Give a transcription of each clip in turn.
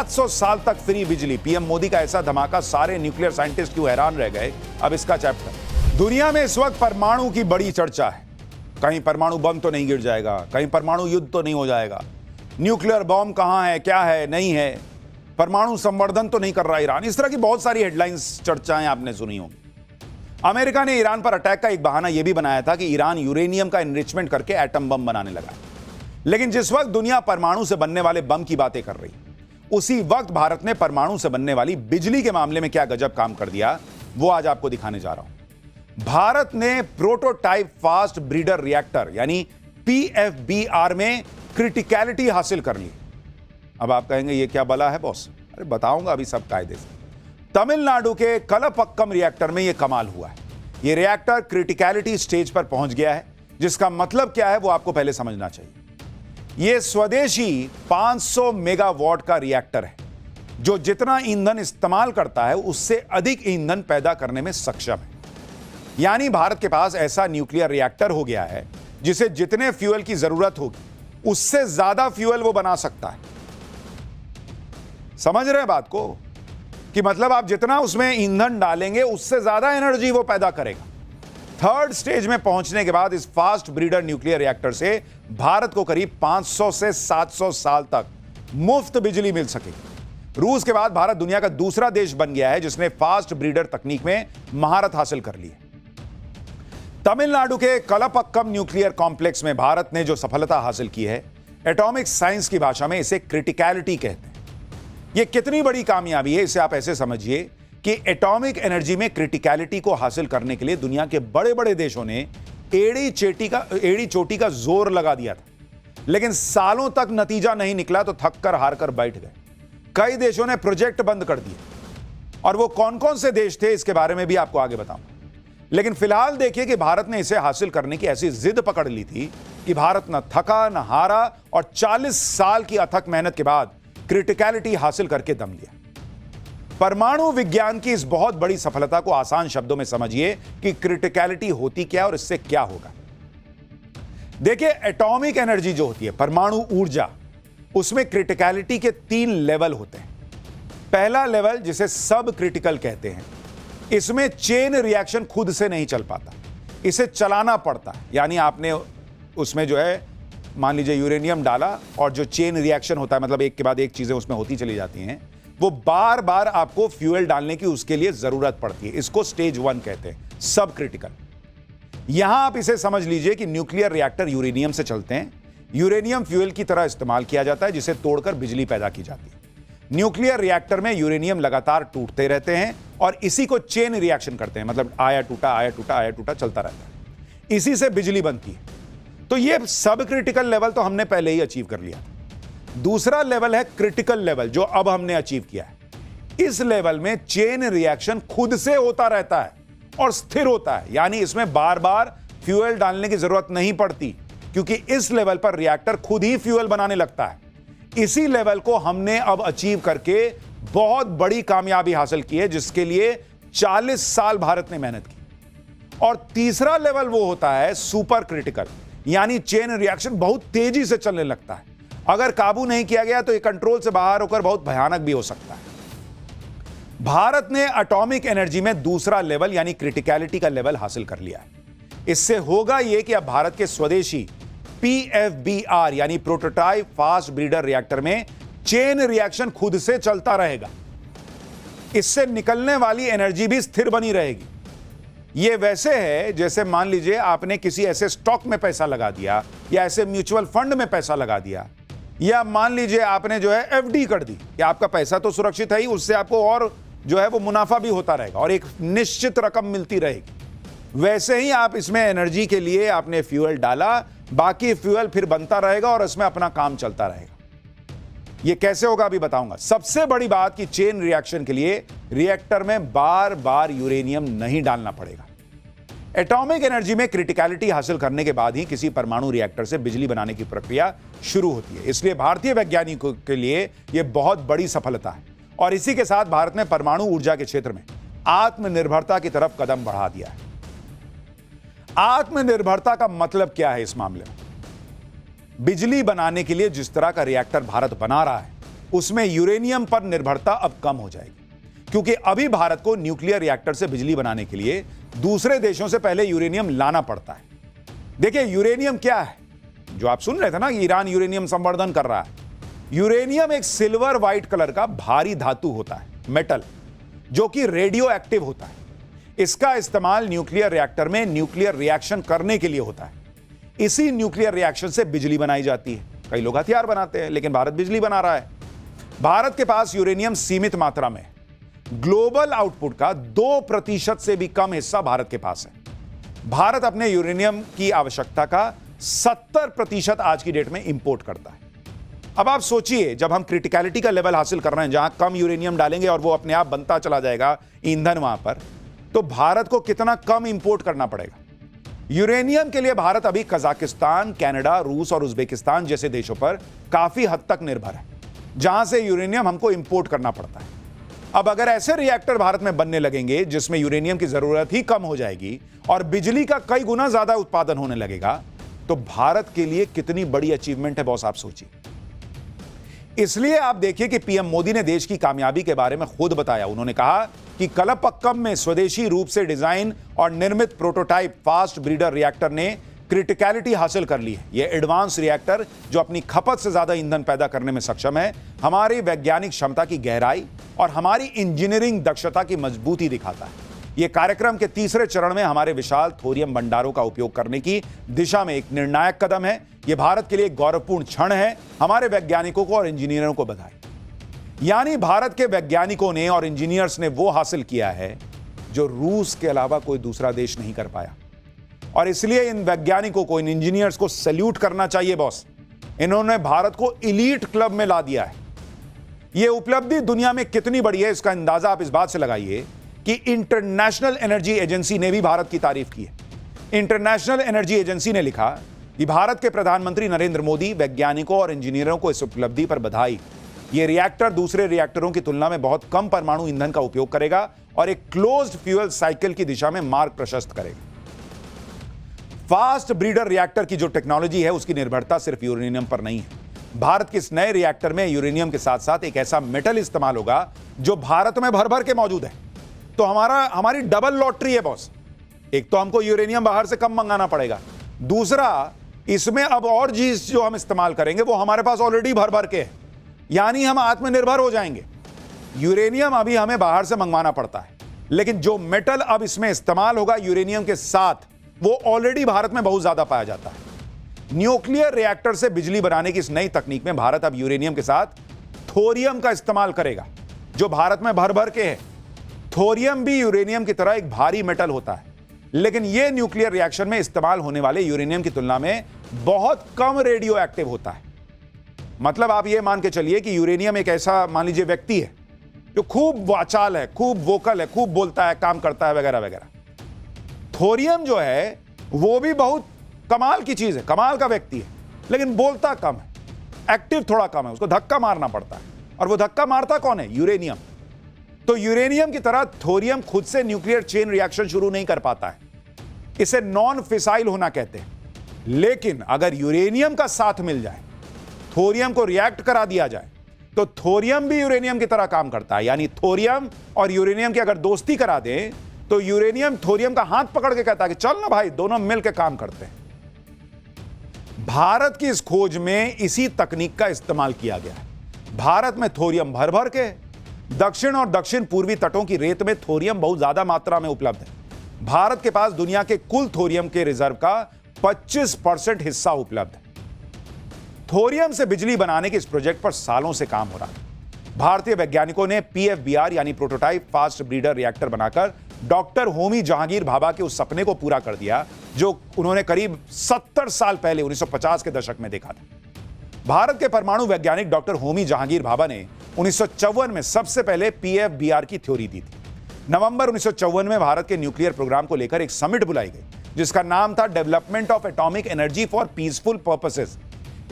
700 साल तक फ्री बिजली। पीएम मोदी का ऐसा धमाका, सारे न्यूक्लियर साइंटिस्ट क्यों हैरान रह गए। अब इसका चैप्टर। दुनिया में इस वक्त परमाणु की बड़ी चर्चा है। कहीं परमाणु बम तो नहीं गिर जाएगा, कहीं परमाणु युद्ध तो नहीं हो जाएगा, न्यूक्लियर बम कहां है, क्या है, नहीं है, परमाणु संवर्धन तो नहीं कर रहा ईरान। इस तरह की बहुत सारी हेडलाइंस, चर्चाएं आपने सुनी होंगी। अमेरिका ने ईरान पर अटैक का एक बहाना यह भी बनाया था कि ईरान यूरेनियम का एनरिचमेंट करके एटम बम बनाने लगा। लेकिन जिस वक्त दुनिया परमाणु से बनने वाले बम की बातें कर रही, उसी वक्त भारत ने परमाणु से बनने वाली बिजली के मामले में क्या गजब काम कर दिया, वो आज आपको दिखाने जा रहा हूं। भारत ने प्रोटोटाइप फास्ट ब्रीडर रिएक्टर यानी पीएफबीआर में क्रिटिकलिटी हासिल कर ली। अब आप कहेंगे ये क्या बला है बॉस? अरे बताऊंगा अभी सब कायदे से। तमिलनाडु के कलपक्कम रिएक्टर में यह कमाल हुआ है। यह रिएक्टर क्रिटिकलिटी स्टेज पर पहुंच गया है, जिसका मतलब क्या है वो आपको पहले समझना चाहिए। यह स्वदेशी 500 मेगावाट का रिएक्टर है, जो जितना ईंधन इस्तेमाल करता है उससे अधिक ईंधन पैदा करने में सक्षम है। यानी भारत के पास ऐसा न्यूक्लियर रिएक्टर हो गया है जिसे जितने फ्यूल की जरूरत होगी उससे ज्यादा फ्यूल वो बना सकता है। समझ रहे हैं बात को? कि मतलब आप जितना उसमें ईंधन डालेंगे उससे ज्यादा एनर्जी वो पैदा करेगा। थर्ड स्टेज में पहुंचने के बाद इस फास्ट ब्रीडर न्यूक्लियर रिएक्टर से भारत को करीब 500 से 700 साल तक मुफ्त बिजली मिल सकेगी। रूस के बाद भारत दुनिया का दूसरा देश बन गया है जिसने फास्ट ब्रीडर तकनीक में महारत हासिल कर ली है। तमिलनाडु के कलपक्कम न्यूक्लियर कॉम्प्लेक्स में भारत ने जो सफलता हासिल की है, एटॉमिक साइंस की भाषा में इसे क्रिटिकलिटी कहते हैं। यह कितनी बड़ी कामयाबी है इसे आप ऐसे समझिए कि एटॉमिक एनर्जी में क्रिटिकलिटी को हासिल करने के लिए दुनिया के बड़े बड़े देशों ने एड़ी चोटी का जोर लगा दिया था, लेकिन सालों तक नतीजा नहीं निकला तो थक कर हार कर बैठ गए। कई देशों ने प्रोजेक्ट बंद कर दिए, और वो कौन कौन से देश थे इसके बारे में भी आपको आगे बताऊंगा। लेकिन फिलहाल देखिए कि भारत ने इसे हासिल करने की ऐसी जिद पकड़ ली थी कि भारत न थका न हारा, और 40 साल की अथक मेहनत के बाद क्रिटिकलिटी हासिल करके दम लिया। परमाणु विज्ञान की इस बहुत बड़ी सफलता को आसान शब्दों में समझिए कि क्रिटिकलिटी होती क्या और इससे क्या होगा। देखिए, एटॉमिक एनर्जी जो होती है, परमाणु ऊर्जा, उसमें क्रिटिकलिटी के 3 लेवल होते हैं। पहला लेवल जिसे सब क्रिटिकल कहते हैं, इसमें चेन रिएक्शन खुद से नहीं चल पाता, इसे चलाना पड़ता है। यानी आपने उसमें जो है मान लीजिए यूरेनियम डाला, और जो चेन रिएक्शन होता है, मतलब एक के बाद एक चीजें उसमें होती चली जाती हैं, वो बार बार आपको फ्यूल डालने की उसके लिए जरूरत पड़ती है। इसको स्टेज 1 कहते हैं, सब क्रिटिकल। यहां आप इसे समझ लीजिए कि न्यूक्लियर रिएक्टर यूरेनियम से चलते हैं। यूरेनियम फ्यूल की तरह इस्तेमाल किया जाता है, जिसे तोड़कर बिजली पैदा की जाती है। न्यूक्लियर रिएक्टर में यूरेनियम लगातार टूटते रहते हैं और इसी को चेन रिएक्शन करते हैं, मतलब आया टूटा आया टूटा आया टूटा चलता रहता है। इसी से बिजली बनती है। तो ये सब क्रिटिकल लेवल तो हमने पहले ही अचीव कर लिया। दूसरा लेवल है क्रिटिकल लेवल, जो अब हमने अचीव किया है। इस लेवल में चेन रिएक्शन खुद से होता रहता है और स्थिर होता है, यानी इसमें बार बार फ्यूल डालने की जरूरत नहीं पड़ती, क्योंकि इस लेवल पर रिएक्टर खुद ही फ्यूल बनाने लगता है। इसी लेवल को हमने अब अचीव करके बहुत बड़ी कामयाबी हासिल की है, जिसके लिए 40 साल भारत ने मेहनत की। और तीसरा लेवल वो होता है सुपर क्रिटिकल, यानी चेन रिएक्शन बहुत तेजी से चलने लगता है। अगर काबू नहीं किया गया तो यह कंट्रोल से बाहर होकर बहुत भयानक भी हो सकता है। भारत ने एटॉमिक एनर्जी में दूसरा लेवल यानी क्रिटिकलिटी का लेवल हासिल कर लिया है। इससे होगा यह कि अब भारत के स्वदेशी पीएफबीआर यानी प्रोटोटाइप फास्ट ब्रीडर रिएक्टर में चेन रिएक्शन खुद से चलता रहेगा। इससे निकलने वाली एनर्जी भी स्थिर बनी रहेगी। यह वैसे है जैसे मान लीजिए आपने किसी ऐसे स्टॉक में पैसा लगा दिया, या ऐसे म्यूचुअल फंड में पैसा लगा दिया, या मान लीजिए आपने जो है एफडी कर दी, या आपका पैसा तो सुरक्षित है ही, उससे आपको और जो है वो मुनाफा भी होता रहेगा और एक निश्चित रकम मिलती रहेगी। वैसे ही आप इसमें एनर्जी के लिए आपने फ्यूल डाला, बाकी फ्यूल फिर बनता रहेगा और इसमें अपना काम चलता रहेगा। यह कैसे होगा अभी बताऊंगा। सबसे बड़ी बात कि चेन रिएक्शन के लिए रिएक्टर में बार बार यूरेनियम नहीं डालना पड़ेगा। एटॉमिक एनर्जी में क्रिटिकलिटी हासिल करने के बाद ही किसी परमाणु रिएक्टर से बिजली बनाने की प्रक्रिया शुरू होती है। इसलिए भारतीय वैज्ञानिकों के लिए यह बहुत बड़ी सफलता है, और इसी के साथ भारत ने परमाणु ऊर्जा के क्षेत्र में आत्मनिर्भरता की तरफ कदम बढ़ा दिया है। आत्मनिर्भरता का मतलब क्या है इस मामले में? बिजली बनाने के लिए जिस तरह का रिएक्टर भारत बना रहा है, उसमें यूरेनियम पर निर्भरता अब कम हो जाएगी, क्योंकि अभी भारत को न्यूक्लियर रिएक्टर से बिजली बनाने के लिए दूसरे देशों से पहले यूरेनियम लाना पड़ता है। देखिए, यूरेनियम क्या है जो आप सुन रहे थे ना कि ईरान यूरेनियम संवर्धन कर रहा है। यूरेनियम एक सिल्वर व्हाइट कलर का भारी धातु होता है, मेटल, जो कि रेडियो एक्टिव होता है। इसका इस्तेमाल न्यूक्लियर रिएक्टर में न्यूक्लियर रिएक्शन करने के लिए होता है। इसी न्यूक्लियर रिएक्शन से बिजली बनाई जाती है। कई लोग हथियार बनाते हैं, लेकिन भारत बिजली बना रहा है। भारत के पास यूरेनियम सीमित मात्रा में, ग्लोबल आउटपुट का 2% से भी कम हिस्सा भारत के पास है। भारत अपने यूरेनियम की आवश्यकता का 70% आज की डेट में इंपोर्ट करता है। अब आप सोचिए, जब हम क्रिटिकलिटी का लेवल हासिल कर रहे हैं, जहां कम यूरेनियम डालेंगे और वो अपने आप बनता चला जाएगा ईंधन वहां पर, तो भारत को कितना कम इंपोर्ट करना पड़ेगा। यूरेनियम के लिए भारत अभी कजाकिस्तान, कनाडा, रूस और उज्बेकिस्तान जैसे देशों पर काफी हद तक निर्भर है, जहां से यूरेनियम हमको इंपोर्ट करना पड़ता है। अब अगर ऐसे रिएक्टर भारत में बनने लगेंगे जिसमें यूरेनियम की जरूरत ही कम हो जाएगी और बिजली का कई गुना ज्यादा उत्पादन होने लगेगा, तो भारत के लिए कितनी बड़ी अचीवमेंट है बॉस, आप सोचिए। इसलिए आप देखिए कि पीएम मोदी ने देश की कामयाबी के बारे में खुद बताया। उन्होंने कहा कि कलपक्कम में स्वदेशी रूप से डिजाइन और निर्मित प्रोटोटाइप फास्ट ब्रीडर रिएक्टर ने क्रिटिकलिटी हासिल कर ली है। यह एडवांस रिएक्टर, जो अपनी खपत से ज्यादा ईंधन पैदा करने में सक्षम है, हमारी वैज्ञानिक क्षमता की गहराई और हमारी इंजीनियरिंग दक्षता की मजबूती दिखाता है। यह कार्यक्रम के तीसरे चरण में हमारे विशाल थोरियम भंडारों का उपयोग करने की दिशा में एक निर्णायक कदम है। यह भारत के लिए एक गौरवपूर्ण क्षण है। हमारे वैज्ञानिकों को और इंजीनियरों को बधाई। यानी भारत के वैज्ञानिकों ने और इंजीनियर्स ने वो हासिल किया है जो रूस के अलावा कोई दूसरा देश नहीं कर पाया। और इसलिए इन वैज्ञानिकों को, इन इंजीनियर्स को सैल्यूट करना चाहिए बॉस। इन्होंने भारत को एलीट क्लब में ला दिया है। यह उपलब्धि दुनिया में कितनी बड़ी है, इसका अंदाजा आप इस बात से लगाइए कि इंटरनेशनल एनर्जी एजेंसी ने भी भारत की तारीफ की है। इंटरनेशनल एनर्जी एजेंसी ने लिखा कि भारत के प्रधानमंत्री नरेंद्र मोदी, वैज्ञानिकों और इंजीनियरों को इस उपलब्धि पर बधाई। यह रिएक्टर दूसरे रिएक्टरों की तुलना में बहुत कम परमाणु ईंधन का उपयोग करेगा और एक क्लोज्ड फ्यूल साइकिल की दिशा में मार्ग प्रशस्त करेगा। फास्ट ब्रीडर रिएक्टर की जो टेक्नोलॉजी है, उसकी निर्भरता सिर्फ यूरेनियम पर नहीं है। भारत के इस नए रिएक्टर में यूरेनियम के साथ साथ एक ऐसा मेटल इस्तेमाल होगा जो भारत में भर भर के मौजूद है। तो हमारी डबल लॉटरी है बॉस। एक तो हमको यूरेनियम बाहर से कम मंगाना पड़ेगा, दूसरा इसमें अब और चीज जो हम इस्तेमाल करेंगे वो हमारे पास ऑलरेडी भर भर के है, यानी हम आत्मनिर्भर हो जाएंगे। यूरेनियम अभी हमें बाहर से मंगवाना पड़ता है, लेकिन जो मेटल अब इसमें इस्तेमाल होगा यूरेनियम के साथ, वो ऑलरेडी भारत में बहुत ज्यादा पाया जाता है। न्यूक्लियर रिएक्टर से बिजली बनाने की इस नई तकनीक में भारत अब यूरेनियम के साथ थोरियम का इस्तेमाल करेगा, जो भारत में भर भर के है। थोरियम भी यूरेनियम की तरह एक भारी मेटल होता है, लेकिन यह न्यूक्लियर रिएक्शन में इस्तेमाल होने वाले यूरेनियम की तुलना में बहुत कम रेडियो एक्टिव होता है। मतलब आप यह मान के चलिए कि यूरेनियम एक ऐसा, मान लीजिए, व्यक्ति है जो खूब वाचाल है, खूब वोकल है, खूब बोलता है, काम करता है, वगैरह वगैरह। थोरियम जो है वो भी बहुत कमाल की चीज है, कमाल का व्यक्ति है, लेकिन बोलता कम है, एक्टिव थोड़ा कम है, उसको धक्का मारना पड़ता है। और वो धक्का मारता कौन है? यूरेनियम। तो यूरेनियम की तरह थोरियम खुद से न्यूक्लियर चेन रिएक्शन शुरू नहीं कर पाता है। इसे नॉन फिसाइल होना कहते हैं। लेकिन अगर यूरेनियम का साथ मिल जाए, थोरियम को रिएक्ट करा दिया जाए, तो थोरियम भी यूरेनियम की तरह काम करता है। यानी थोरियम और यूरेनियम की अगर दोस्ती करा दें, तो यूरेनियम थोरियम का हाथ पकड़ के कहता है कि चल ना भाई, दोनों मिलकर काम करते हैं। भारत की इस खोज में इसी तकनीक का इस्तेमाल किया गया है। भारत में थोरियम भर भर के, दक्षिण और दक्षिण पूर्वी तटों की रेत में थोरियम बहुत ज्यादा मात्रा में उपलब्ध है। भारत के पास दुनिया के कुल थोरियम के रिजर्व का 25% हिस्सा उपलब्ध है। थोरियम से बिजली बनाने के इस प्रोजेक्ट पर सालों से काम हो रहा है। भारतीय वैज्ञानिकों ने PFBR यानी प्रोटोटाइप फास्ट ब्रीडर रिएक्टर बनाकर डॉक्टर होमी जहांगीर भाभा के उस सपने को पूरा कर दिया जो उन्होंने करीब 70 साल पहले 1950 के दशक में देखा था। भारत के परमाणु वैज्ञानिक डॉक्टर होमी जहांगीर भाभा ने 1954 में सबसे पहले PFBR की थ्योरी दी थी। नवंबर 1954 में भारत के न्यूक्लियर प्रोग्राम को लेकर एक समिट बुलाई गई, जिसका नाम था development of atomic energy for peaceful purposes.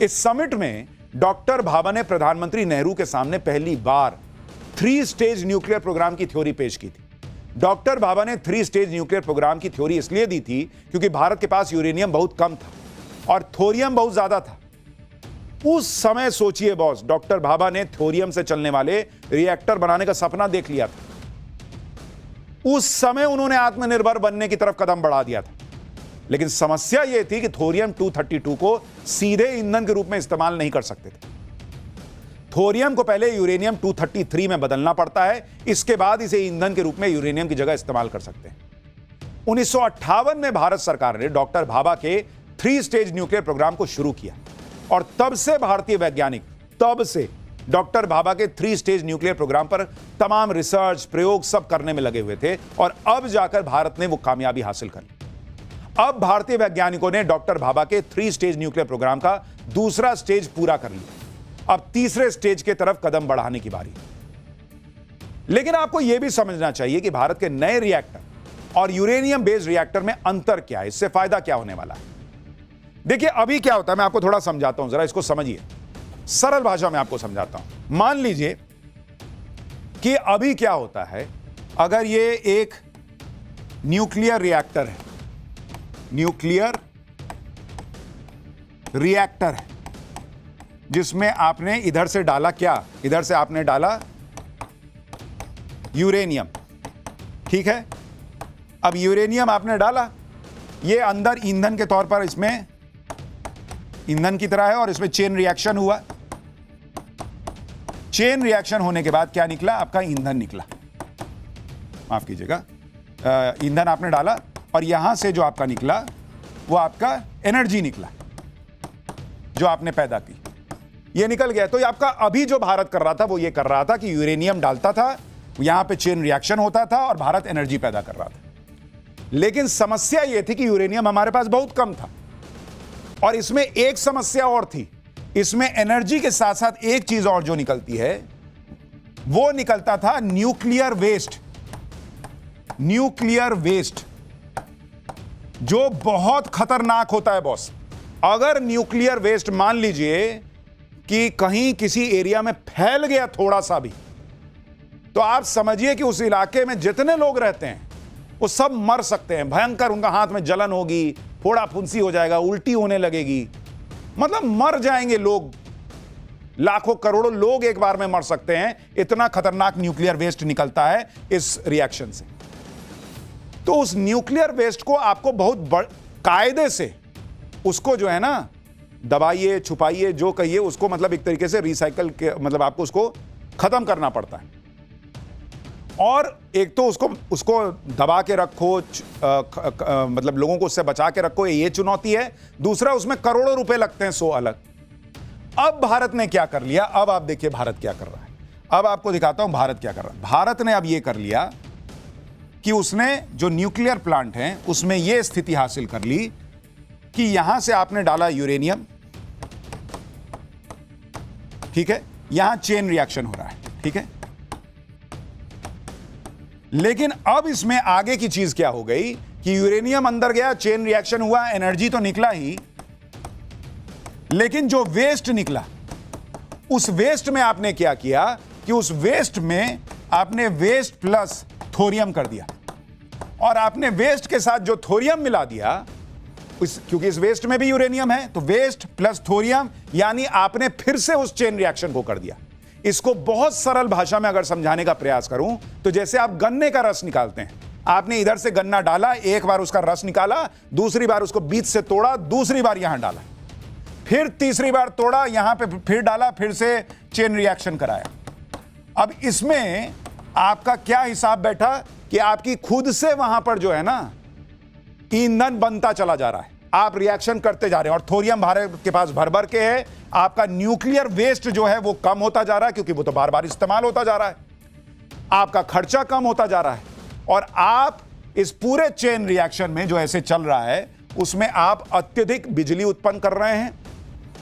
इस समिट में डॉक्टर भाभा ने प्रधानमंत्री नेहरू के सामने पहली बार 3 स्टेज न्यूक्लियर प्रोग्राम की थ्योरी पेश की थी। डॉक्टर भाभा ने 3 स्टेज न्यूक्लियर प्रोग्राम की थ्योरी इसलिए दी थी क्योंकि भारत के पास यूरेनियम बहुत कम था और थोरियम बहुत ज्यादा था। उस समय सोचिए बॉस, डॉक्टर भाभा ने थोरियम से चलने वाले रिएक्टर बनाने का सपना देख लिया था। उस समय उन्होंने आत्मनिर्भर बनने की तरफ कदम बढ़ा दिया था। लेकिन समस्या यह थी कि थोरियम 232 को सीधे ईंधन के रूप में इस्तेमाल नहीं कर सकते थे। थोरियम को पहले यूरेनियम 233 में बदलना पड़ता है, इसके बाद इसे ईंधन के रूप में यूरेनियम की जगह इस्तेमाल कर सकते हैं। 1958 में भारत सरकार ने डॉक्टर भाभा के 3 स्टेज न्यूक्लियर प्रोग्राम को शुरू किया और तब से भारतीय वैज्ञानिक डॉक्टर भाभा के 3 स्टेज न्यूक्लियर प्रोग्राम पर तमाम रिसर्च प्रयोग सब करने में लगे हुए थे और अब जाकर भारत ने वो कामयाबी हासिल कर ली। अब भारतीय वैज्ञानिकों ने डॉक्टर भाभा के 3 स्टेज न्यूक्लियर प्रोग्राम का दूसरा स्टेज पूरा कर लिया। अब तीसरे स्टेज की तरफ कदम बढ़ाने की बारी। लेकिन आपको यह भी समझना चाहिए कि भारत के नए रिएक्टर और यूरेनियम बेस्ड रिएक्टर में अंतर क्या है, इससे फायदा क्या होने वाला है। देखिए अभी क्या होता है, मैं आपको थोड़ा समझाता हूं, जरा इसको समझिए, सरल भाषा में आपको समझाता हूं। मान लीजिए कि अभी क्या होता है, अगर ये एक न्यूक्लियर रिएक्टर है, न्यूक्लियर रिएक्टर है जिसमें आपने इधर से डाला क्या, इधर से आपने डाला यूरेनियम, ठीक है। अब यूरेनियम आपने डाला, ये अंदर ईंधन के तौर पर इसमें ईंधन की तरह है और इसमें चेन रिएक्शन हुआ। चेन रिएक्शन होने के बाद क्या निकला, आपका ईंधन निकला, माफ कीजिएगा, ईंधन आपने डाला और यहां से जो आपका निकला वो आपका एनर्जी निकला जो आपने पैदा की, ये निकल गया। तो ये आपका अभी जो भारत कर रहा था वो ये कर रहा था कि यूरेनियम डालता था, यहां पे चेन रिएक्शन होता था और भारत एनर्जी पैदा कर रहा था। लेकिन समस्या यह थी कि यूरेनियम हमारे पास बहुत कम था और इसमें एक समस्या और थी, इसमें एनर्जी के साथ साथ एक चीज और जो निकलती है वो निकलता था न्यूक्लियर वेस्ट। न्यूक्लियर वेस्ट जो बहुत खतरनाक होता है बॉस। अगर न्यूक्लियर वेस्ट मान लीजिए कि कहीं किसी एरिया में फैल गया थोड़ा सा भी, तो आप समझिए कि उस इलाके में जितने लोग रहते हैं वो सब मर सकते हैं। भयंकर उनका हाथ में जलन होगी, फोड़ा फुंसी हो जाएगा, उल्टी होने लगेगी, मतलब मर जाएंगे लोग, लाखों करोड़ों लोग एक बार में मर सकते हैं। इतना खतरनाक न्यूक्लियर वेस्ट निकलता है इस रिएक्शन से। तो उस न्यूक्लियर वेस्ट को आपको बहुत कायदे से उसको जो है ना दबाइए, छुपाइए, जो कहिए उसको, मतलब एक तरीके से रिसाइकल के, मतलब आपको उसको खत्म करना पड़ता है। और एक तो उसको दबा के रखो, मतलब लोगों को उससे बचा के रखो, ये चुनौती है। दूसरा, उसमें करोड़ों रुपए लगते हैं 100 अलग। अब भारत ने क्या कर लिया, अब आप देखिए भारत क्या कर रहा है। अब आपको दिखाता हूं भारत क्या कर रहा है। भारत ने अब ये कर लिया कि उसने जो न्यूक्लियर प्लांट है उसमें यह स्थिति हासिल कर ली कि यहां से आपने डाला यूरेनियम, ठीक है, यहां चेन रिएक्शन हो रहा है, ठीक है। लेकिन अब इसमें आगे की चीज क्या हो गई कि यूरेनियम अंदर गया, चेन रिएक्शन हुआ, एनर्जी तो निकला ही, लेकिन जो वेस्ट निकला उस वेस्ट में आपने क्या किया कि उस वेस्ट में आपने वेस्ट प्लस थोरियम कर दिया और आपने वेस्ट के साथ जो थोरियम मिला दिया, क्योंकि इस वेस्ट में भी यूरेनियम है, तो वेस्ट प्लस थोरियम, यानी आपने फिर से उस चेन रिएक्शन को कर दिया। इसको बहुत सरल भाषा में अगर समझाने का प्रयास करूं तो जैसे आप गन्ने का रस निकालते हैं, आपने इधर से गन्ना डाला, एक बार उसका रस निकाला, दूसरी बार उसको बीच से तोड़ा, दूसरी बार यहां डाला, फिर तीसरी बार तोड़ा, यहां पे फिर डाला, फिर से चेन रिएक्शन कराया। अब इसमें आपका क्या हिसाब बैठा कि आपकी खुद से वहां पर जो है ना ईंधन बनता चला जा रहा है, आप रिएक्शन करते जा रहे हैं और थोरियम भारत के पास भर भर के है। आपका न्यूक्लियर वेस्ट जो है वो कम होता जा रहा है क्योंकि वो तो बार बार इस्तेमाल होता जा रहा है, आपका खर्चा कम होता जा रहा है और आप इस पूरे चेन रिएक्शन में जो ऐसे चल रहा है उसमें आप अत्यधिक बिजली उत्पन्न कर रहे हैं,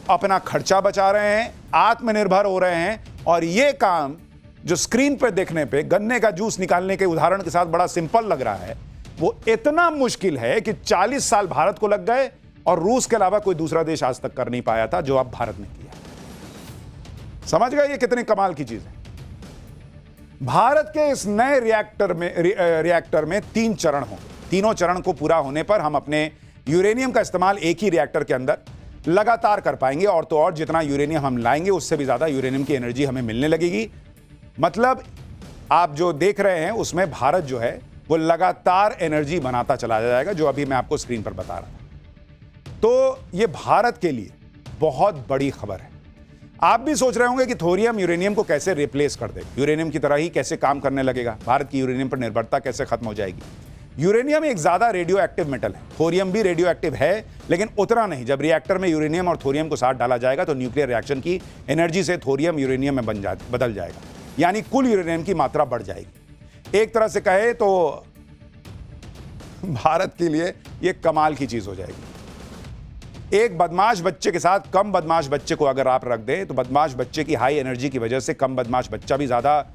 अपना खर्चा बचा रहे हैं, आत्मनिर्भर हो रहे हैं। और यह काम जो स्क्रीन पर देखने पे गन्ने का जूस निकालने के उदाहरण के साथ बड़ा सिंपल लग रहा है, वो इतना मुश्किल है कि 40 साल भारत को लग गए और रूस के अलावा कोई दूसरा देश आज तक कर नहीं पाया था जो अब भारत ने किया। समझ गए ये कितनी कमाल की चीज है। भारत के इस नए रिएक्टर में 3 चरण होंगे। तीनों चरण को पूरा होने पर हम अपने यूरेनियम का इस्तेमाल एक ही रिएक्टर के अंदर लगातार कर पाएंगे। और तो और जितना यूरेनियम हम लाएंगे उससे भी ज्यादा यूरेनियम की एनर्जी हमें मिलने लगेगी। मतलब आप जो देख रहे हैं उसमें भारत जो है वो लगातार एनर्जी बनाता चला जाएगा, जो अभी मैं आपको स्क्रीन पर बता रहा हूं। तो ये भारत के लिए बहुत बड़ी खबर है। आप भी सोच रहे होंगे कि थोरियम यूरेनियम को कैसे रिप्लेस कर देगा, यूरेनियम की तरह ही कैसे काम करने लगेगा, भारत की यूरेनियम पर निर्भरता कैसे खत्म हो जाएगी। यूरेनियम एक ज्यादा रेडियो एक्टिव मेटल है, थोरियम भी रेडियो एक्टिव है, लेकिन उतना नहीं। जब रिएक्टर में यूरेनियम और थोरियम को साथ डाला जाएगा तो न्यूक्लियर रिएक्शन की एनर्जी से थोरियम यूरेनियम में बदल जाएगा, यानी कुल यूरेनियम की मात्रा बढ़ जाएगी। एक तरह से कहे तो भारत के लिए यह कमाल की चीज हो जाएगी। एक बदमाश बच्चे के साथ कम बदमाश बच्चे को अगर आप रख दें तो बदमाश बच्चे की हाई एनर्जी की वजह से कम बदमाश बच्चा भी ज्यादा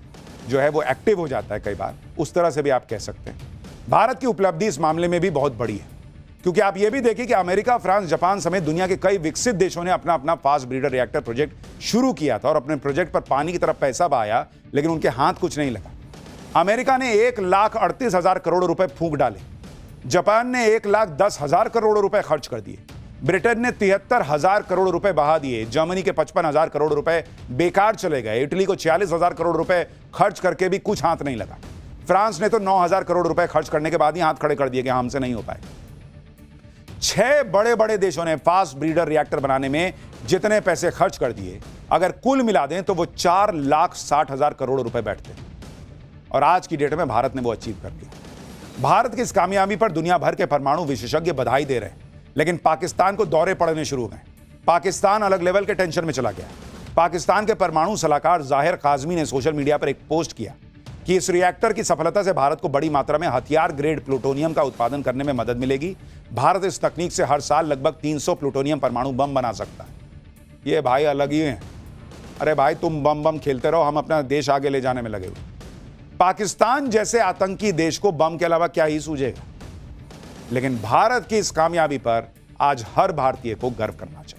जो है वो एक्टिव हो जाता है कई बार, उस तरह से भी आप कह सकते हैं। भारत की उपलब्धि इस मामले में भी बहुत बड़ी है, क्योंकि आप ये भी देखिए कि अमेरिका, फ्रांस, जापान समेत दुनिया के कई विकसित देशों ने अपना अपना फास्ट ब्रीडर रिएक्टर प्रोजेक्ट शुरू किया था और अपने प्रोजेक्ट पर पानी की तरफ पैसा बहाया, लेकिन उनके हाथ कुछ नहीं लगा। अमेरिका ने 1,38,000 करोड़ रुपए फूंक डाले, जापान ने 1,10,000 करोड़ रुपए खर्च कर दिए, ब्रिटेन ने 73,000 करोड़ रुपए बहा दिए, जर्मनी के 55,000 करोड़ रुपए बेकार चले गए, इटली को 46,000 करोड़ रुपए खर्च करके भी कुछ हाथ नहीं लगा, फ्रांस ने तो 9,000 करोड़ रुपए खर्च करने के बाद ही हाथ खड़े कर दिए कि हमसे नहीं हो पाए। 6 बड़े बड़े देशों ने फास्ट ब्रीडर रिएक्टर बनाने में जितने पैसे खर्च कर दिए, अगर कुल मिला दें तो वो 4,60,000 करोड़ रुपए बैठते। और आज की डेट में भारत ने वो अचीव कर लिया। भारत की इस कामयाबी पर दुनिया भर के परमाणु विशेषज्ञ बधाई दे रहे हैं, लेकिन पाकिस्तान को दौरे पड़ने शुरू हो गए। पाकिस्तान अलग लेवल के टेंशन में चला गया। पाकिस्तान के परमाणु सलाहकार जाहिर काज़मी ने सोशल मीडिया पर एक पोस्ट किया कि इस रिएक्टर की सफलता से भारत को बड़ी मात्रा में हथियार ग्रेड प्लूटोनियम का उत्पादन करने में मदद मिलेगी। भारत इस तकनीक से हर साल लगभग 300 प्लूटोनियम परमाणु बम बना सकता है। ये भाई अलग ही हैं। अरे भाई तुम बम खेलते रहो, हम अपना देश आगे ले जाने में लगे हुए। पाकिस्तान जैसे आतंकी देश को बम के अलावा क्या ही सूझेगा, लेकिन भारत की इस कामयाबी पर आज हर भारतीय को गर्व करना चाहिए।